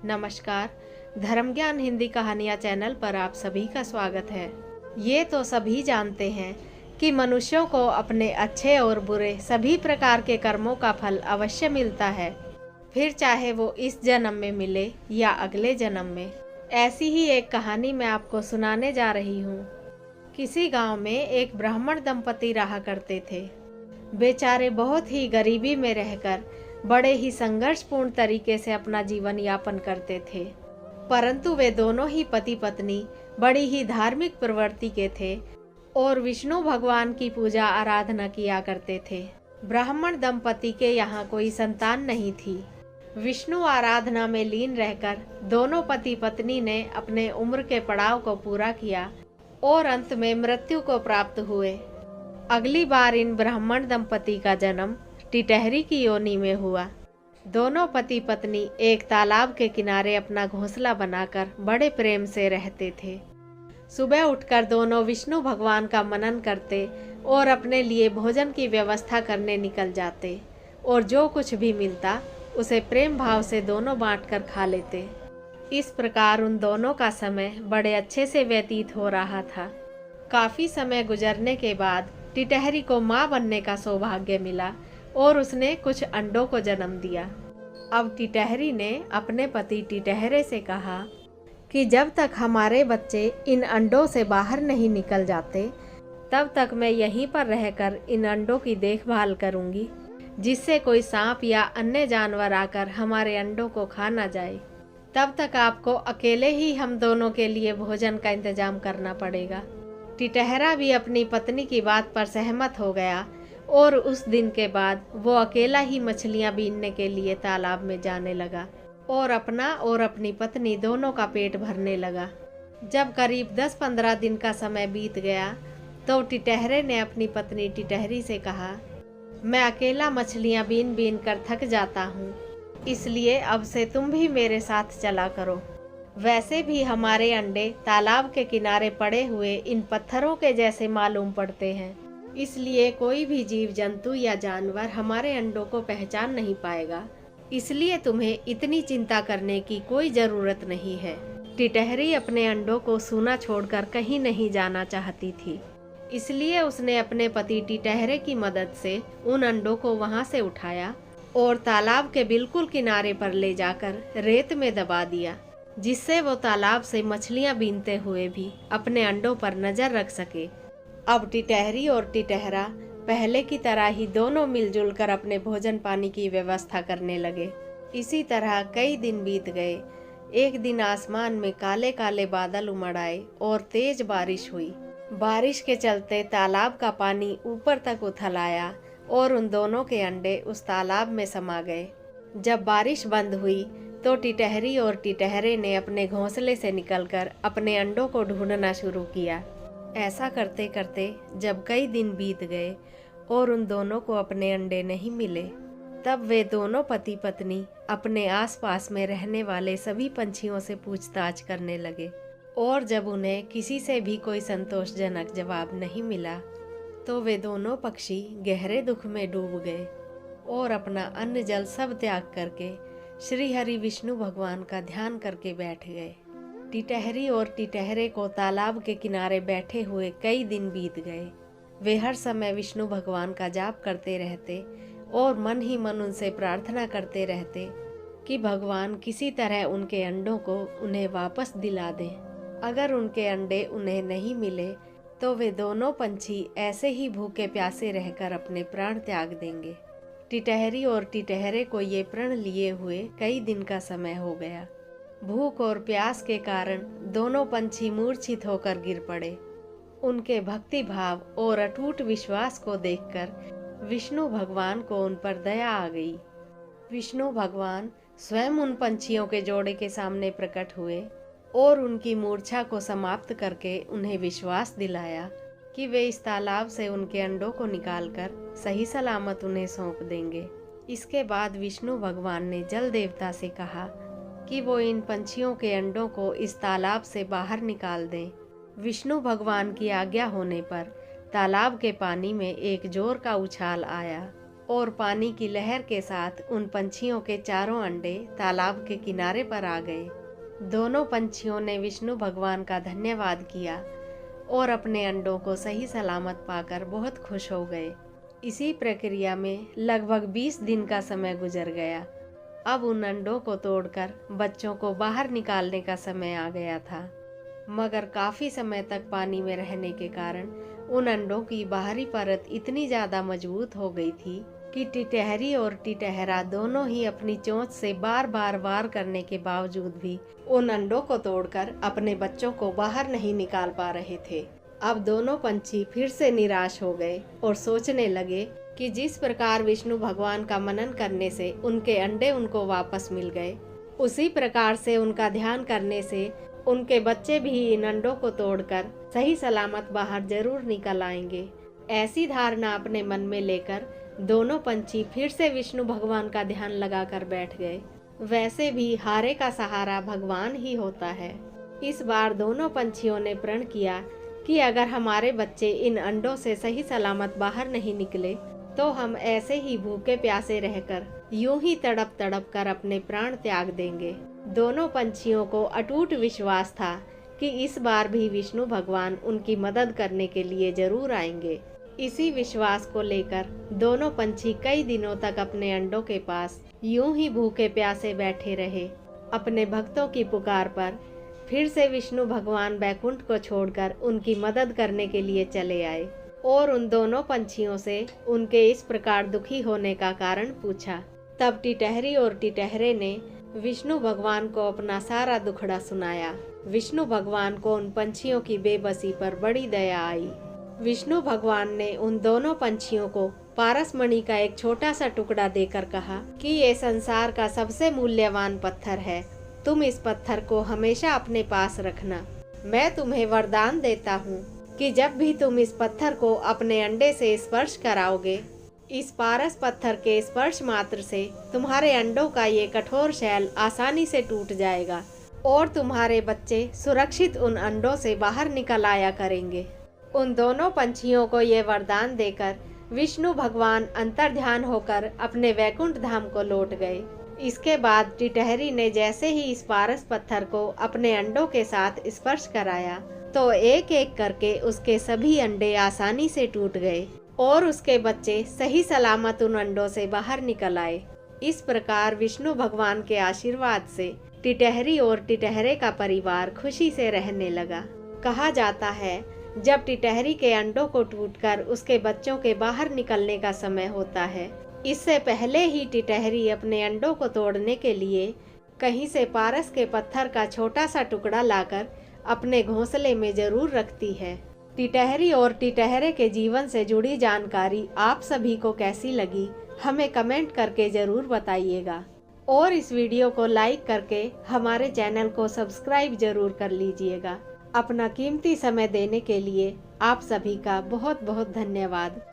नमस्कार। धर्म ज्ञान हिंदी कहानियाँ चैनल पर आप सभी का स्वागत है। ये तो सभी जानते हैं कि मनुष्यों को अपने अच्छे और बुरे सभी प्रकार के कर्मों का फल अवश्य मिलता है, फिर चाहे वो इस जन्म में मिले या अगले जन्म में। ऐसी ही एक कहानी मैं आपको सुनाने जा रही हूँ। किसी गांव में एक ब्राह्मण दंपति रहा करते थे। बेचारे बहुत ही गरीबी में रहकर बड़े ही संघर्षपूर्ण तरीके से अपना जीवन यापन करते थे, परंतु वे दोनों ही पति पत्नी बड़ी ही धार्मिक प्रवृत्ति के थे और विष्णु भगवान की पूजा आराधना किया करते थे। ब्राह्मण दंपति के यहाँ कोई संतान नहीं थी। विष्णु आराधना में लीन रहकर दोनों पति पत्नी ने अपने उम्र के पड़ाव को पूरा किया और अंत में मृत्यु को प्राप्त हुए। अगली बार इन ब्राह्मण दंपति का जन्म टिटहरी की योनि में हुआ। दोनों पति पत्नी एक तालाब के किनारे अपना घोंसला बनाकर बड़े प्रेम से रहते थे। सुबह उठकर दोनों विष्णु भगवान का मनन करते और अपने लिए भोजन की व्यवस्था करने निकल जाते और जो कुछ भी मिलता उसे प्रेम भाव से दोनों बांटकर खा लेते। इस प्रकार उन दोनों का समय बड़े अच्छे से व्यतीत हो रहा था। काफी समय गुजरने के बाद टिटहरी को मां बनने का सौभाग्य मिला और उसने कुछ अंडों को जन्म दिया। अब टिटहरी ने अपने पति टिटहरे से कहा कि जब तक हमारे बच्चे इन अंडों से बाहर नहीं निकल जाते, तब तक मैं यहीं पर रहकर इन अंडों की देखभाल करूंगी, जिससे कोई सांप या अन्य जानवर आकर हमारे अंडों को खा ना जाए। तब तक आपको अकेले ही हम दोनों के लिए भोजन का इंतजाम करना पड़ेगा। टिटहरा भी अपनी पत्नी की बात पर सहमत हो गया और उस दिन के बाद वो अकेला ही मछलियां बीनने के लिए तालाब में जाने लगा और अपना और अपनी पत्नी दोनों का पेट भरने लगा। जब करीब 10-15 दिन का समय बीत गया तो टिटहरे ने अपनी पत्नी टिटहरी से कहा, मैं अकेला मछलियां बीन बीन कर थक जाता हूँ, इसलिए अब से तुम भी मेरे साथ चला करो। वैसे भी हमारे अंडे तालाब के किनारे पड़े हुए इन पत्थरों के जैसे मालूम पड़ते हैं, इसलिए कोई भी जीव जंतु या जानवर हमारे अंडों को पहचान नहीं पाएगा, इसलिए तुम्हें इतनी चिंता करने की कोई जरूरत नहीं है। टिटहरी अपने अंडों को सूना छोड़कर कहीं नहीं जाना चाहती थी, इसलिए उसने अपने पति टिटहरे की मदद से उन अंडों को वहां से उठाया और तालाब के बिल्कुल किनारे पर ले जाकर रेत में दबा दिया, जिससे वो तालाब से मछलियां बीनते हुए भी अपने अंडों पर नजर रख सके। अब टिटहरी और टिटहरा पहले की तरह ही दोनों मिलजुल कर अपने भोजन पानी की व्यवस्था करने लगे। इसी तरह कई दिन बीत गए। एक दिन आसमान में काले काले बादल उमड़ आए और तेज बारिश हुई। बारिश के चलते तालाब का पानी ऊपर तक उथल आया और उन दोनों के अंडे उस तालाब में समा गए। जब बारिश बंद हुई तो टिटहरी और टिटहरे ने अपने घोंसले से निकलकर अपने अंडों को ढूंढना शुरू किया। ऐसा करते करते जब कई दिन बीत गए और उन दोनों को अपने अंडे नहीं मिले, तब वे दोनों पति पत्नी अपने आसपास में रहने वाले सभी पंछियों से पूछताछ करने लगे और जब उन्हें किसी से भी कोई संतोषजनक जवाब नहीं मिला तो वे दोनों पक्षी गहरे दुख में डूब गए और अपना अन्न जल सब त्याग करके श्री हरि विष्णु भगवान का ध्यान करके बैठ गए। टिटहरी और टिटहरे को तालाब के किनारे बैठे हुए कई दिन बीत गए। वे हर समय विष्णु भगवान का जाप करते रहते और मन ही मन उनसे प्रार्थना करते रहते कि भगवान किसी तरह उनके अंडों को उन्हें वापस दिला दें। अगर उनके अंडे उन्हें नहीं मिले तो वे दोनों पंछी ऐसे ही भूखे प्यासे रहकर अपने प्राण त्याग देंगे। टिटहरी और टिटहरे को ये प्रण लिए हुए कई दिन का समय हो गया। भूख और प्यास के कारण दोनों पंछी मूर्छित होकर गिर पड़े। उनके भक्ति भाव और अटूट विश्वास को देखकर विष्णु भगवान को उन पर दया आ गई। विष्णु भगवान स्वयं उन पंछियों के जोड़े के सामने प्रकट हुए और उनकी मूर्छा को समाप्त करके उन्हें विश्वास दिलाया कि वे इस तालाब से उनके अंडों को निकालकर सही सलामत उन्हें सौंप देंगे। इसके बाद विष्णु भगवान ने जल देवता से कहा कि वो इन पंछियों के अंडों को इस तालाब से बाहर निकाल दें। विष्णु भगवान की आज्ञा होने पर तालाब के पानी में एक जोर का उछाल आया और पानी की लहर के साथ उन पंछियों के चारों अंडे तालाब के किनारे पर आ गए। दोनों पंछियों ने विष्णु भगवान का धन्यवाद किया और अपने अंडों को सही सलामत पाकर बहुत खुश हो गए। इसी प्रक्रिया में लगभग 20 दिन का समय गुजर गया। अब उन अंडों को तोड़कर बच्चों को बाहर निकालने का समय आ गया था, मगर काफी समय तक पानी में रहने के कारण उन अंडों की बाहरी परत इतनी ज्यादा मजबूत हो गई थी कि टिटहरी और टिटहरा दोनों ही अपनी चोंच से बार बार वार करने के बावजूद भी उन अंडों को तोड़कर अपने बच्चों को बाहर नहीं निकाल पा रहे थे। अब दोनों पंछी फिर से निराश हो गए और सोचने लगे कि जिस प्रकार विष्णु भगवान का मनन करने से उनके अंडे उनको वापस मिल गए, उसी प्रकार से उनका ध्यान करने से उनके बच्चे भी इन अंडों को तोड़कर सही सलामत बाहर जरूर निकल आएंगे। ऐसी धारणा अपने मन में लेकर दोनों पंछी फिर से विष्णु भगवान का ध्यान लगाकर बैठ गए। वैसे भी हारे का सहारा भगवान ही होता है। इस बार दोनों पंछियों ने प्रण किया कि अगर हमारे बच्चे इन अंडों से सही सलामत बाहर नहीं निकले तो हम ऐसे ही भूखे प्यासे रहकर यूं ही तड़प तड़प कर अपने प्राण त्याग देंगे। दोनों पंछियों को अटूट विश्वास था कि इस बार भी विष्णु भगवान उनकी मदद करने के लिए जरूर आएंगे। इसी विश्वास को लेकर दोनों पंछी कई दिनों तक अपने अंडों के पास यूं ही भूखे प्यासे बैठे रहे। अपने भक्तों की पुकार पर फिर से विष्णु भगवान बैकुंठ को छोड़कर उनकी मदद करने के लिए चले आए और उन दोनों पंछियों से उनके इस प्रकार दुखी होने का कारण पूछा। तब टिटहरी और टिटहरे ने विष्णु भगवान को अपना सारा दुखड़ा सुनाया। विष्णु भगवान को उन पंछियों की बेबसी पर बड़ी दया आई। विष्णु भगवान ने उन दोनों पंछियों को पारस मणि का एक छोटा सा टुकड़ा देकर कहा कि ये संसार का सबसे मूल्यवान पत्थर है, तुम इस पत्थर को हमेशा अपने पास रखना। मैं तुम्हें वरदान देता हूँ कि जब भी तुम इस पत्थर को अपने अंडे से स्पर्श कराओगे, इस पारस पत्थर के स्पर्श मात्र से तुम्हारे अंडों का ये कठोर शैल आसानी से टूट जाएगा और तुम्हारे बच्चे सुरक्षित उन अंडों से बाहर निकल आया करेंगे। उन दोनों पंछियों को ये वरदान देकर विष्णु भगवान अंतर्ध्यान होकर अपने वैकुंठ धाम को लौट गए। इसके बाद टिटहरी ने जैसे ही इस पारस पत्थर को अपने अंडों के साथ स्पर्श कराया तो एक एक करके उसके सभी अंडे आसानी से टूट गए और उसके बच्चे सही सलामत उन अंडों से बाहर निकल आए। इस प्रकार विष्णु भगवान के आशीर्वाद से टिटहरी और टिटहरे का परिवार खुशी से रहने लगा। कहा जाता है जब टिटहरी के अंडों को टूटकर उसके बच्चों के बाहर निकलने का समय होता है, इससे पहले ही टिटहरी अपने अंडों को तोड़ने के लिए कहीं से पारस के पत्थर का छोटा सा टुकड़ा लाकर अपने घोंसले में जरूर रखती है। टिटहरी और टिटहरे के जीवन से जुड़ी जानकारी आप सभी को कैसी लगी, हमें कमेंट करके जरूर बताइएगा और इस वीडियो को लाइक करके हमारे चैनल को सब्सक्राइब जरूर कर लीजिएगा। अपना कीमती समय देने के लिए आप सभी का बहुत बहुत धन्यवाद।